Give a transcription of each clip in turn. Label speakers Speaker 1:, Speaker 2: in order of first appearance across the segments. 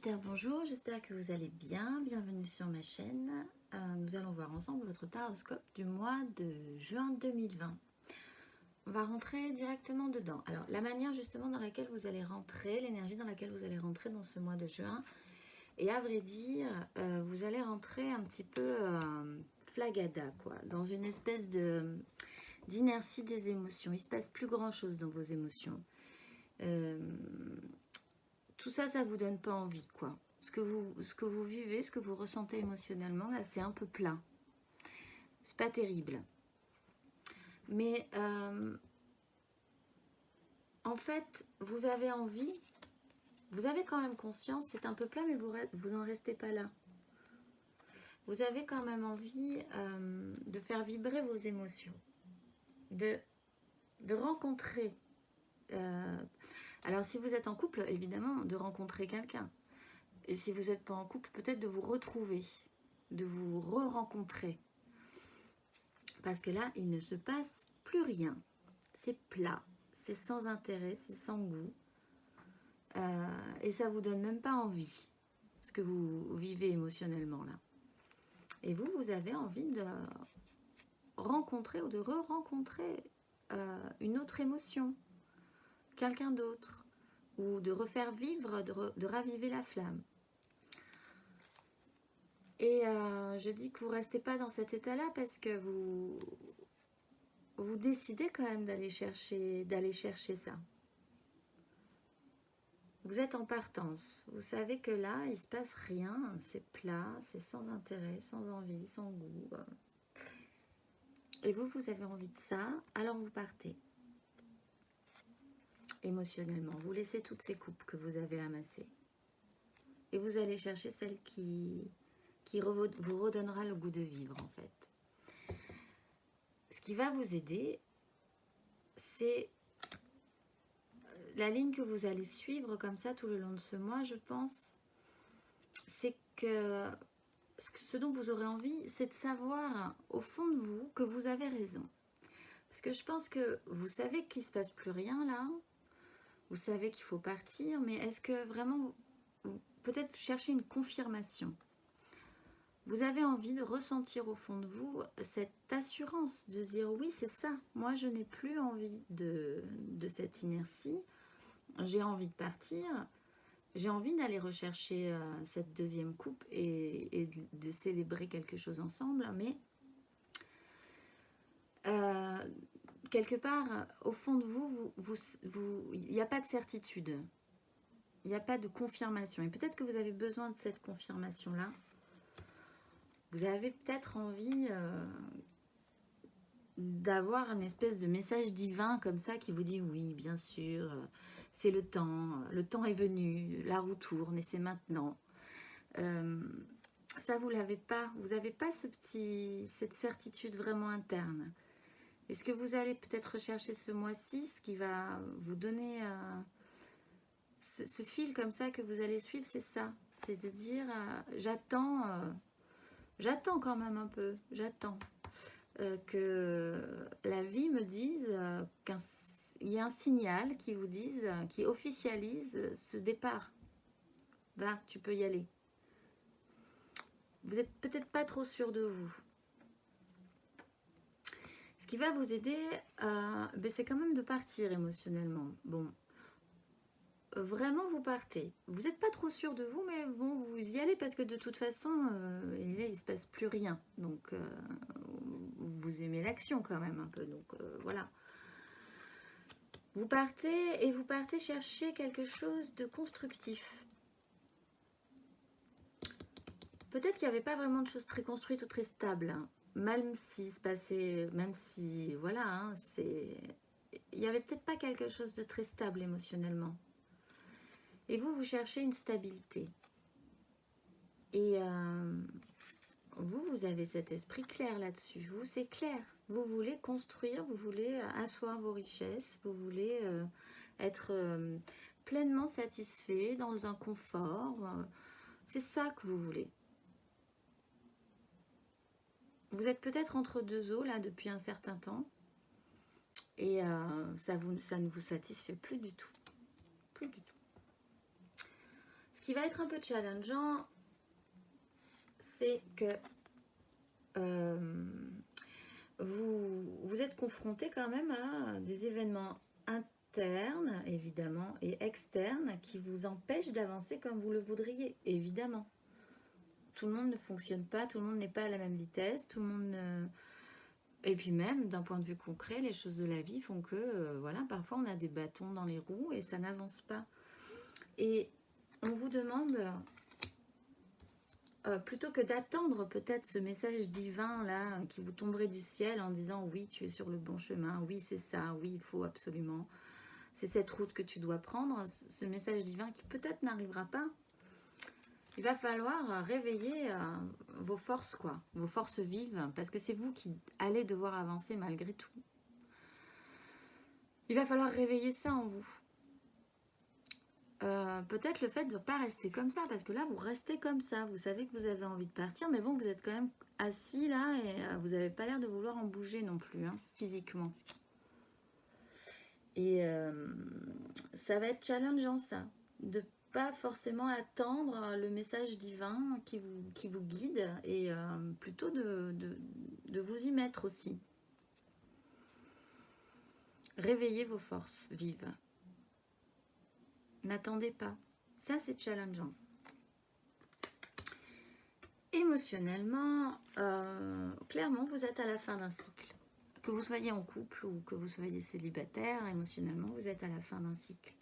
Speaker 1: Sagittaire, bonjour, j'espère que vous allez bien. Bienvenue sur ma chaîne. Nous allons voir ensemble votre taroscope du mois de juin 2020. On va rentrer directement dedans. Alors, la manière justement dans laquelle vous allez rentrer, l'énergie dans laquelle vous allez rentrer dans ce mois de juin, et à vrai dire, vous allez rentrer un petit peu flagada, quoi, dans une espèce d'inertie des émotions. Il ne se passe plus grand-chose dans vos émotions. Tout ça, ça vous donne pas envie, quoi. Ce que vous vivez, ce que vous ressentez émotionnellement, là, c'est un peu plat. C'est pas terrible. Mais en fait, vous avez envie, vous avez quand même conscience, c'est un peu plat, mais vous en restez pas là. Vous avez quand même envie de faire vibrer vos émotions, de rencontrer. Alors, si vous êtes en couple, évidemment, de rencontrer quelqu'un. Et si vous n'êtes pas en couple, peut-être de vous retrouver, de vous re-rencontrer. Parce que là, il ne se passe plus rien. C'est plat, c'est sans intérêt, c'est sans goût. Et ça ne vous donne même pas envie, ce que vous vivez émotionnellement là. Et vous avez envie de rencontrer ou de re-rencontrer une autre émotion, quelqu'un d'autre, ou de refaire vivre, de raviver la flamme. Et je dis que vous ne restez pas dans cet état-là parce que vous décidez quand même d'aller chercher ça. Vous êtes en partance. Vous savez que là, il ne se passe rien. C'est plat, c'est sans intérêt, sans envie, sans goût. Et vous avez envie de ça, alors vous partez. Émotionnellement. Vous laissez toutes ces coupes que vous avez amassées. Et vous allez chercher celle qui vous redonnera le goût de vivre, en fait. Ce qui va vous aider, c'est la ligne que vous allez suivre comme ça tout le long de ce mois, je pense, c'est que ce dont vous aurez envie, c'est de savoir au fond de vous que vous avez raison. Parce que je pense que vous savez qu'il ne se passe plus rien là, vous savez qu'il faut partir, mais est-ce que vraiment, peut-être chercher une confirmation. Vous avez envie de ressentir au fond de vous cette assurance, de dire oui c'est ça, moi je n'ai plus envie de cette inertie, j'ai envie de partir, j'ai envie d'aller rechercher cette deuxième coupe et de célébrer quelque chose ensemble, mais quelque part, au fond de vous, il n'y a pas de certitude, il n'y a pas de confirmation. Et peut-être que vous avez besoin de cette confirmation-là. Vous avez peut-être envie d'avoir une espèce de message divin comme ça qui vous dit oui, bien sûr, c'est le temps est venu, la roue tourne et c'est maintenant. Ça, vous l'avez pas, vous n'avez pas cette certitude vraiment interne. Est-ce que vous allez peut-être rechercher ce mois-ci, ce qui va vous donner ce fil comme ça que vous allez suivre, c'est ça, c'est de dire j'attends quand même un peu, j'attends que la vie me dise qu'il y a un signal qui vous dise, qui officialise ce départ. Va, tu peux y aller. Vous n'êtes peut-être pas trop sûr de vous. Ce qui va vous aider, c'est quand même de partir émotionnellement. Bon, vraiment vous partez. Vous n'êtes pas trop sûr de vous, mais bon, vous y allez parce que de toute façon, il ne se passe plus rien. Donc, vous aimez l'action quand même un peu. Donc, voilà. Vous partez et vous partez chercher quelque chose de constructif. Peut-être qu'il n'y avait pas vraiment de choses très construites ou très stables. Hein. Même s'il se passait, même si, voilà, hein, il n'y avait peut-être pas quelque chose de très stable émotionnellement. Et vous cherchez une stabilité. Et vous avez cet esprit clair là-dessus. Vous, c'est clair. Vous voulez construire, vous voulez asseoir vos richesses, vous voulez être pleinement satisfait dans un confort. C'est ça que vous voulez. Vous êtes peut-être entre deux eaux là depuis un certain temps et ça ne vous satisfait plus du tout. Plus du tout. Ce qui va être un peu challengeant, c'est que vous êtes confronté quand même à des événements internes, évidemment, et externes qui vous empêchent d'avancer comme vous le voudriez, évidemment. Tout le monde ne fonctionne pas, tout le monde n'est pas à la même vitesse, tout le monde ne... Et puis même, d'un point de vue concret, les choses de la vie font que, voilà, parfois on a des bâtons dans les roues et ça n'avance pas. Et on vous demande, plutôt que d'attendre peut-être ce message divin là qui vous tomberait du ciel en disant oui, tu es sur le bon chemin, oui, c'est ça, oui, il faut absolument, c'est cette route que tu dois prendre, ce message divin qui peut-être n'arrivera pas. Il va falloir réveiller vos forces, quoi, vos forces vives, parce que c'est vous qui allez devoir avancer malgré tout. Il va falloir réveiller ça en vous. Peut-être le fait de ne pas rester comme ça, parce que là, vous restez comme ça. Vous savez que vous avez envie de partir, mais bon, vous êtes quand même assis là, et vous n'avez pas l'air de vouloir en bouger non plus, hein, physiquement. Et ça va être challengeant, ça, de pas forcément attendre le message divin qui vous guide et plutôt de vous y mettre aussi. Réveillez vos forces vives. N'attendez pas. Ça, c'est challengeant. Émotionnellement, clairement, vous êtes à la fin d'un cycle. Que vous soyez en couple ou que vous soyez célibataire, émotionnellement, vous êtes à la fin d'un cycle.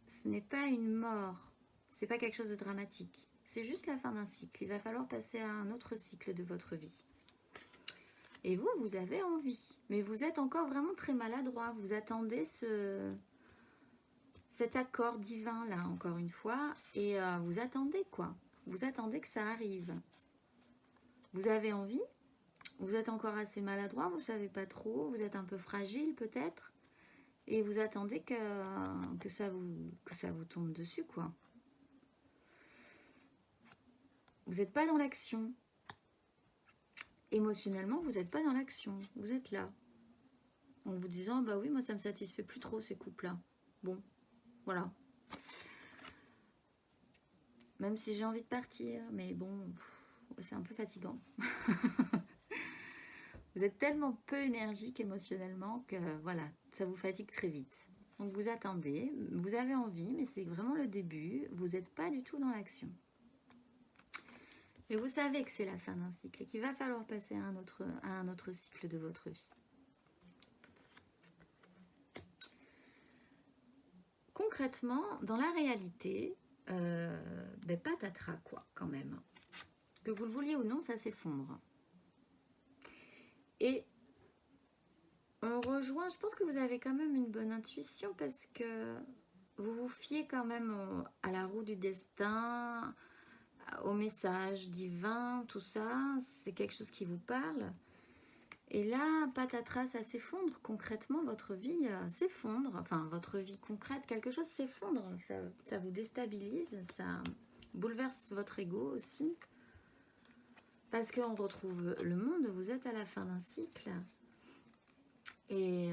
Speaker 1: Ce n'est pas une mort, c'est pas quelque chose de dramatique, c'est juste la fin d'un cycle. Il va falloir passer à un autre cycle de votre vie. Et vous, vous avez envie, mais vous êtes encore vraiment très maladroit. Vous attendez cet accord divin là, encore une fois, et vous attendez quoi? Vous attendez que ça arrive. Vous avez envie, vous êtes encore assez maladroit, vous savez pas trop, vous êtes un peu fragile peut-être. Et vous attendez que ça vous tombe dessus, quoi. Vous n'êtes pas dans l'action. Émotionnellement, vous n'êtes pas dans l'action. Vous êtes là. En vous disant, bah oui, moi ça me satisfait plus trop ces couples-là. Bon, voilà. Même si j'ai envie de partir, mais bon, c'est un peu fatigant. Vous êtes tellement peu énergique émotionnellement que voilà, ça vous fatigue très vite. Donc vous attendez, vous avez envie, mais c'est vraiment le début. Vous n'êtes pas du tout dans l'action. Mais vous savez que c'est la fin d'un cycle et qu'il va falloir passer à un autre cycle de votre vie. Concrètement, dans la réalité, patatras quoi, quand même. Que vous le vouliez ou non, ça s'effondre. Et on rejoint, je pense que vous avez quand même une bonne intuition parce que vous vous fiez quand même à la roue du destin, au message divin, tout ça, c'est quelque chose qui vous parle. Et là, patatras, ça s'effondre concrètement, votre vie s'effondre, enfin votre vie concrète, quelque chose s'effondre, ça vous déstabilise, ça bouleverse votre ego aussi. Parce qu'on retrouve le monde, vous êtes à la fin d'un cycle. Et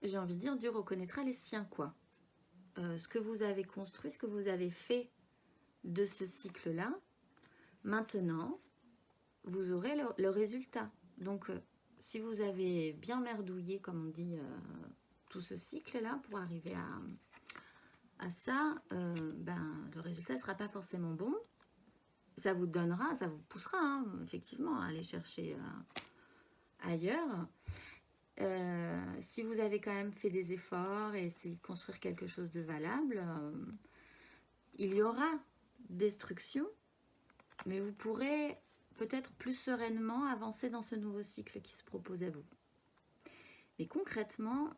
Speaker 1: j'ai envie de dire, Dieu reconnaîtra les siens, quoi. Ce que vous avez construit, ce que vous avez fait de ce cycle-là, maintenant, vous aurez le résultat. Donc, si vous avez bien merdouillé, comme on dit, tout ce cycle-là, pour arriver à ça, le résultat ne sera pas forcément bon. Ça vous donnera, ça vous poussera, hein, effectivement, à aller chercher ailleurs. Si vous avez quand même fait des efforts et essayé de construire quelque chose de valable, il y aura destruction, mais vous pourrez peut-être plus sereinement avancer dans ce nouveau cycle qui se propose à vous. Mais concrètement,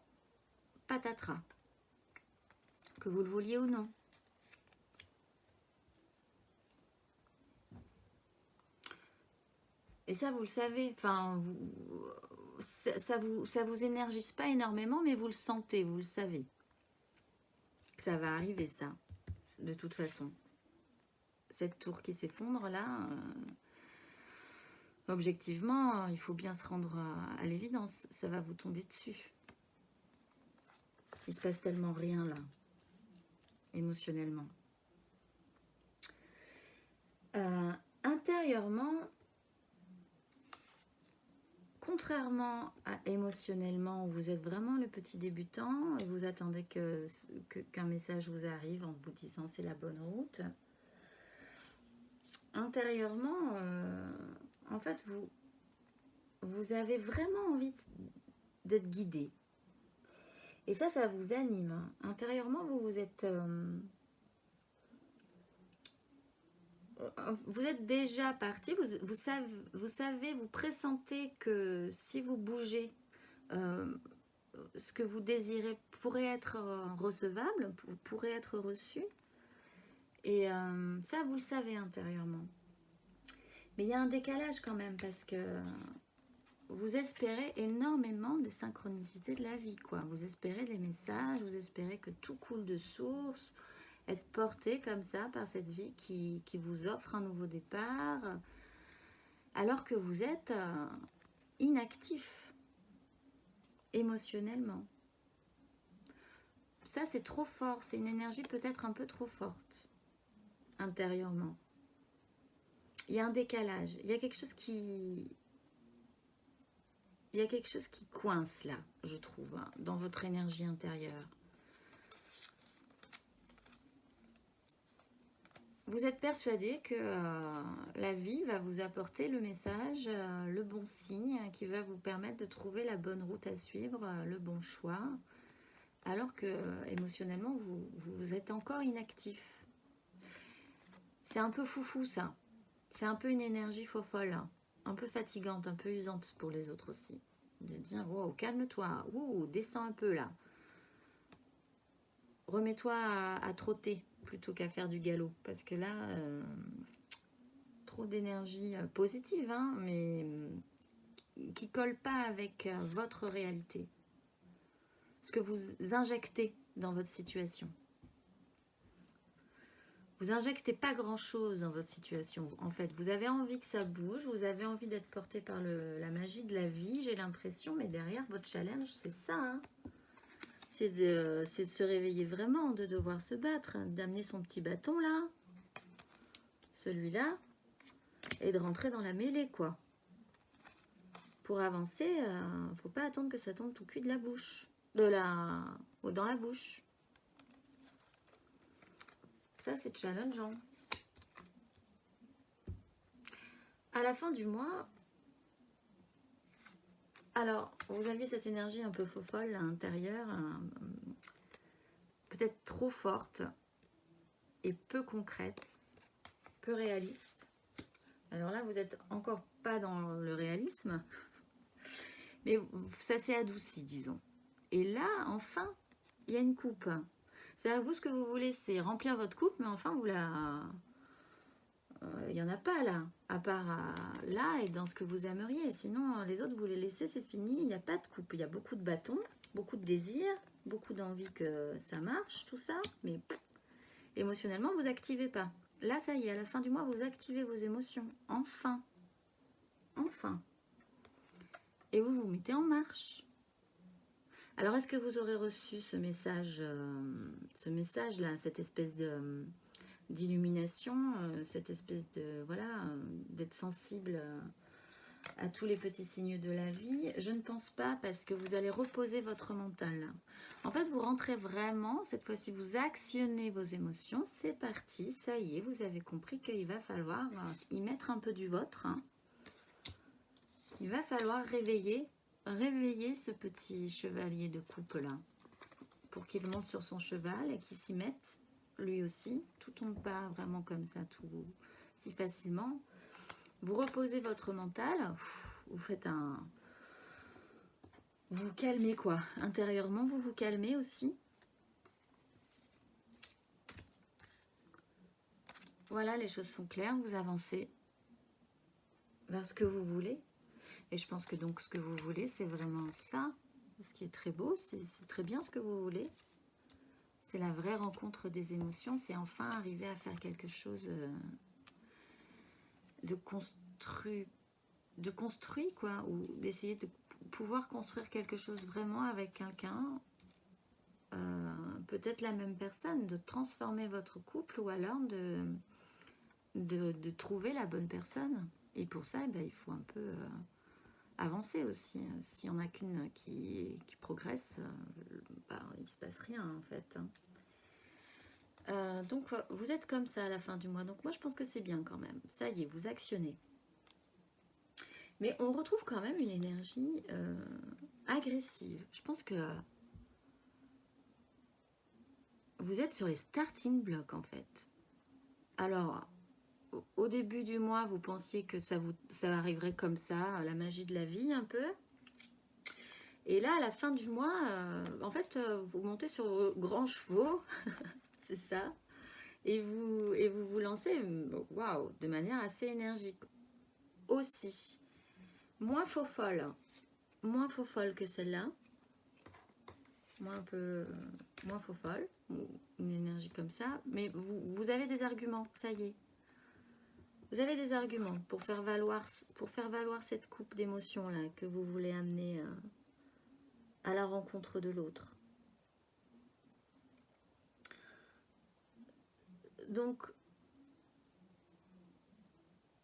Speaker 1: patatras, que vous le vouliez ou non. Et ça, vous le savez, enfin, ça vous énergise pas énormément, mais vous le sentez, vous le savez. Ça va arriver, ça, de toute façon. Cette tour qui s'effondre, là, objectivement, il faut bien se rendre à l'évidence. Ça va vous tomber dessus. Il se passe tellement rien, là. émotionnellement. Intérieurement, contrairement à émotionnellement, où vous êtes vraiment le petit débutant et vous attendez qu'un message vous arrive en vous disant c'est la bonne route. Intérieurement, en fait, vous avez vraiment envie d'être guidé. Et ça vous anime. Hein. Intérieurement, vous êtes déjà parti. Vous savez, vous pressentez que si vous bougez, ce que vous désirez pourrait être recevable, pourrait être reçu. Et ça, vous le savez intérieurement. Mais il y a un décalage quand même parce que vous espérez énormément des synchronicités de la vie, quoi. Vous espérez des messages, vous espérez que tout coule de source, être porté comme ça par cette vie qui vous offre un nouveau départ, alors que vous êtes inactif émotionnellement. Ça, c'est trop fort, c'est une énergie peut-être un peu trop forte, intérieurement. Il y a un décalage, il y a quelque chose qui coince là, je trouve, hein, dans votre énergie intérieure. Vous êtes persuadé que la vie va vous apporter le message, le bon signe qui va vous permettre de trouver la bonne route à suivre, le bon choix, alors que émotionnellement, vous êtes encore inactif. C'est un peu foufou ça. C'est un peu une énergie faux-folle, hein, un peu fatigante, un peu usante pour les autres aussi. De dire, wow, calme-toi, descends un peu là. Remets-toi à trotter plutôt qu'à faire du galop. Parce que là, trop d'énergie positive, hein, mais qui ne colle pas avec votre réalité. Ce que vous injectez dans votre situation. Vous injectez pas grand-chose dans votre situation. En fait, vous avez envie que ça bouge, vous avez envie d'être porté par la magie de la vie, j'ai l'impression, mais derrière, votre challenge, c'est ça. Hein. C'est de se réveiller vraiment, de devoir se battre, d'amener son petit bâton là, celui-là, et de rentrer dans la mêlée, quoi. Pour avancer, faut pas attendre que ça tombe tout cuit de la bouche, dans la bouche. Ça, c'est challengeant. À la fin du mois, alors, vous aviez cette énergie un peu faux-folle à l'intérieur, peut-être trop forte et peu concrète, peu réaliste. Alors là, vous n'êtes encore pas dans le réalisme, mais ça s'est adouci, disons. Et là, enfin, il y a une coupe. C'est-à-dire que vous, ce que vous voulez, c'est remplir votre coupe, mais enfin, vous la... Il n'y en a pas là, à part là et dans ce que vous aimeriez. Sinon, les autres, vous les laissez, c'est fini. Il n'y a pas de coupe. Il y a beaucoup de bâtons, beaucoup de désirs, beaucoup d'envie que ça marche, tout ça. Mais émotionnellement, vous n'activez pas. Là, ça y est, à la fin du mois, vous activez vos émotions. Enfin. Enfin. Et vous vous mettez en marche. Alors, est-ce que vous aurez reçu ce message-là, cette espèce d'illumination, cette espèce de, voilà, d'être sensible à tous les petits signes de la vie? Je ne pense pas, parce que vous allez reposer votre mental. En fait, vous rentrez vraiment, cette fois-ci, vous actionnez vos émotions, c'est parti, ça y est, vous avez compris qu'il va falloir y mettre un peu du vôtre. Hein. Il va falloir réveiller ce petit chevalier de coupe là, pour qu'il monte sur son cheval et qu'il s'y mette lui aussi. Tout tombe pas vraiment comme ça, tout si facilement. Vous reposez votre mental, vous faites vous vous calmez quoi. Intérieurement, vous vous calmez aussi. Voilà, les choses sont claires, vous avancez vers ce que vous voulez. Et je pense que donc ce que vous voulez, c'est vraiment ça. Ce qui est très beau, c'est très bien ce que vous voulez. C'est la vraie rencontre des émotions, c'est enfin arriver à faire quelque chose de construit, quoi, ou d'essayer de pouvoir construire quelque chose vraiment avec quelqu'un peut-être la même personne, de transformer votre couple ou alors de trouver la bonne personne. Et pour ça, ben, il faut un peu avancer aussi. S'il n'y en a qu'une qui progresse, ben, il ne se passe rien en fait. Donc vous êtes comme ça à la fin du mois. Donc moi je pense que c'est bien quand même. Ça y est, vous actionnez. Mais on retrouve quand même une énergie agressive. Je pense que vous êtes sur les starting blocks en fait. Alors, au début du mois, vous pensiez que ça arriverait comme ça, la magie de la vie un peu. Et là, à la fin du mois, en fait, vous montez sur vos grands chevaux, c'est ça, et vous lancez, waouh, de manière assez énergique aussi. Moins faux folle que celle-là, moins faux folle, une énergie comme ça, mais vous avez des arguments, ça y est. Vous avez des arguments pour faire valoir cette coupe d'émotions là que vous voulez amener à la rencontre de l'autre. Donc,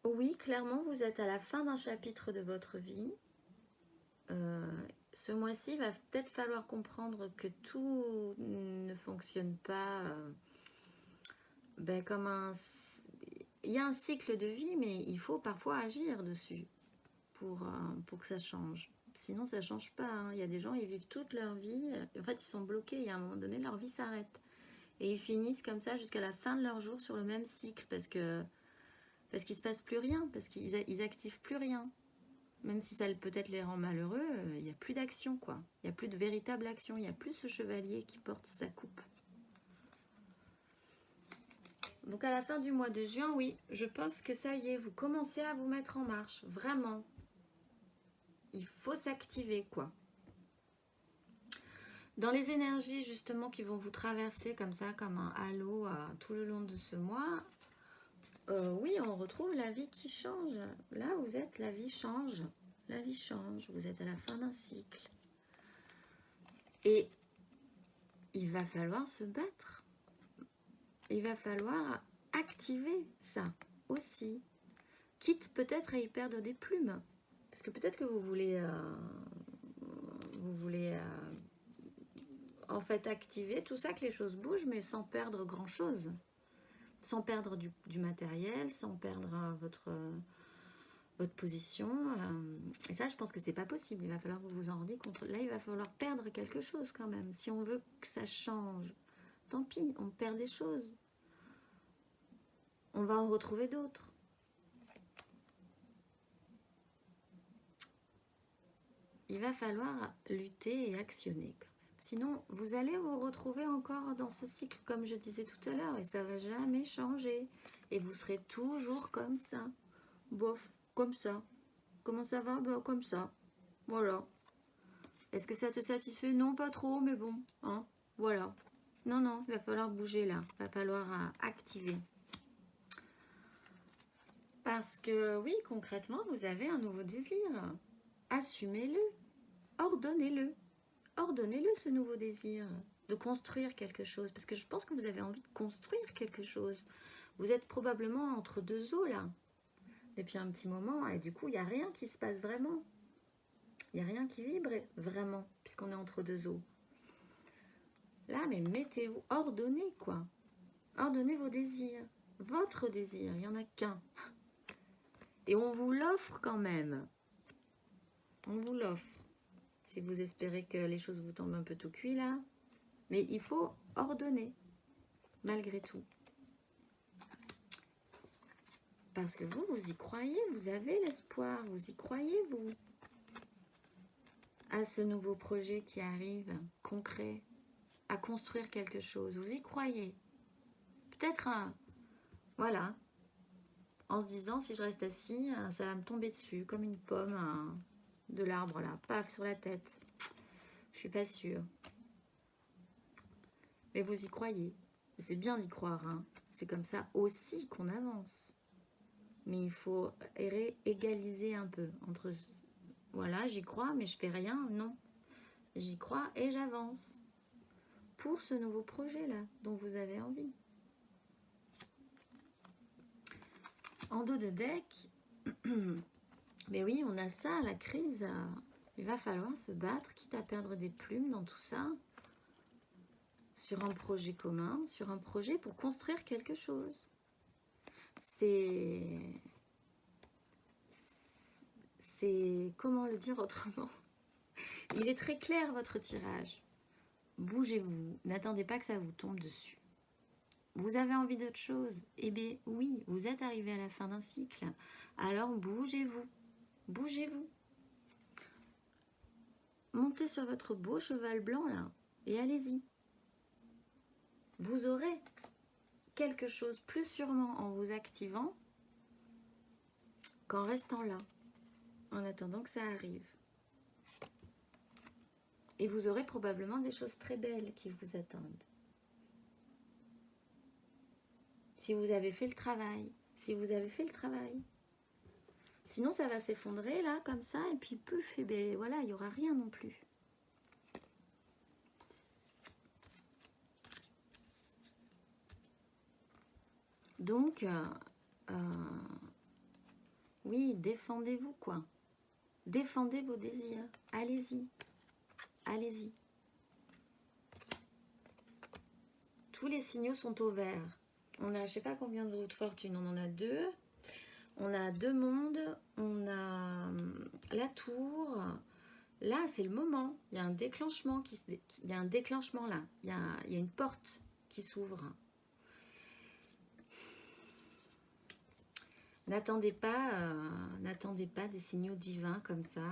Speaker 1: oui, clairement, vous êtes à la fin d'un chapitre de votre vie. Ce mois-ci, il va peut-être falloir comprendre que tout ne fonctionne pas comme un... Il y a un cycle de vie, mais il faut parfois agir dessus pour que ça change. Sinon, ça ne change pas. Hein. Il y a des gens, ils vivent toute leur vie. En fait, ils sont bloqués et à un moment donné, leur vie s'arrête. Et ils finissent comme ça jusqu'à la fin de leur jour sur le même cycle parce qu'il ne se passe plus rien, parce qu'ils activent plus rien. Même si ça peut-être les rend malheureux, il n'y a plus d'action, quoi. Il n'y a plus de véritable action. Il n'y a plus ce chevalier qui porte sa coupe. Donc à la fin du mois de juin, oui, je pense que ça y est, vous commencez à vous mettre en marche. Vraiment. Il faut s'activer, quoi. Dans les énergies, justement, qui vont vous traverser comme ça, comme un halo tout le long de ce mois, oui, on retrouve la vie qui change. Là, vous êtes, la vie change. La vie change. Vous êtes à la fin d'un cycle. Et il va falloir se battre. Il va falloir activer ça aussi. Quitte peut-être à y perdre des plumes. Parce que peut-être que vous voulez en fait activer tout ça, que les choses bougent, mais sans perdre grand-chose. Sans perdre du matériel, sans perdre votre position. Et ça, je pense que c'est pas possible. Il va falloir que vous vous en rendiez compte. Là, il va falloir perdre quelque chose quand même. Si on veut que ça change, tant pis, on perd des choses. On va en retrouver d'autres. Il va falloir lutter et actionner. Sinon, vous allez vous retrouver encore dans ce cycle, comme je disais tout à l'heure, et ça va jamais changer. Et vous serez toujours comme ça. Bof, comme ça. Comment ça va? Ben, comme ça. Voilà. Est-ce que ça te satisfait? Non, pas trop, mais bon. Hein, voilà. Non, non, il va falloir bouger là. Il va falloir activer. Parce que, oui, concrètement, vous avez un nouveau désir. Assumez-le. Ordonnez-le. Ordonnez-le, ce nouveau désir. De construire quelque chose. Parce que je pense que vous avez envie de construire quelque chose. Vous êtes probablement entre deux eaux, là. Depuis un petit moment. Et du coup, il n'y a rien qui se passe vraiment. Il n'y a rien qui vibre vraiment, puisqu'on est entre deux eaux. Là, mais mettez-vous, ordonnez quoi. Ordonnez vos désirs. Votre désir, il n'y en a qu'un. Et on vous l'offre quand même. On vous l'offre. Si vous espérez que les choses vous tombent un peu tout cuit là. Mais il faut ordonner, malgré tout. Parce que vous y croyez, vous avez l'espoir, vous y croyez, vous. À ce nouveau projet qui arrive, concret, à construire quelque chose. Vous y croyez. Peut-être voilà, en se disant, si je reste assis, ça va me tomber dessus, comme une pomme de l'arbre, là, paf, sur la tête. Je suis pas sûre. Mais vous y croyez. C'est bien d'y croire, hein. C'est comme ça aussi qu'on avance. Mais il faut égaliser un peu entre... Voilà, j'y crois, mais je fais rien. Non. J'y crois et j'avance. pour ce nouveau projet-là dont vous avez envie. En dos de deck, mais oui, on a ça, la crise. Il va falloir se battre, quitte à perdre des plumes dans tout ça, sur un projet commun, sur un projet pour construire quelque chose. C'est comment le dire autrement? Il est très clair votre tirage. Bougez-vous, n'attendez pas que ça vous tombe dessus. Vous avez envie d'autre chose? Eh bien oui, vous êtes arrivé à la fin d'un cycle. Alors bougez-vous, bougez-vous. Montez sur votre beau cheval blanc là et allez-y. Vous aurez quelque chose plus sûrement en vous activant qu'en restant là, en attendant que ça arrive. Et vous aurez probablement des choses très belles qui vous attendent. Si vous avez fait le travail, si vous avez fait le travail. Sinon, ça va s'effondrer là, comme ça, et puis pouf, et bien voilà, il n'y aura rien non plus. Donc, oui, défendez-vous quoi. Défendez vos désirs. Allez-y. Allez-y. Tous les signaux sont au vert. On a, je sais pas combien de roues de fortune, on en a 2. On a 2 mondes, on a la tour. Là, c'est le moment. Il y a un déclenchement il y a un déclenchement là. Il y a une porte qui s'ouvre. N'attendez pas des signaux divins comme ça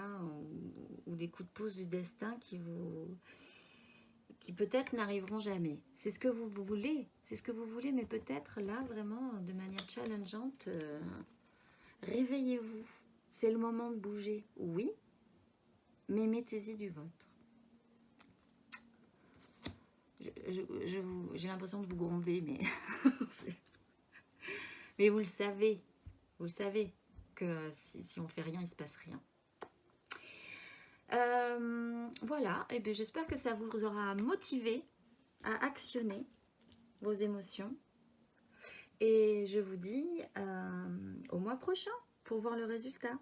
Speaker 1: ou des coups de pouce du destin qui peut-être n'arriveront jamais. C'est ce que vous voulez, mais peut-être là vraiment de manière challengeante. Réveillez-vous. C'est le moment de bouger, oui, mais mettez-y du vôtre. J'ai l'impression de vous gronder, mais mais vous le savez. Vous le savez que si on fait rien, il ne se passe rien. Voilà, et bien j'espère que ça vous aura motivé à actionner vos émotions. Et je vous dis au mois prochain pour voir le résultat.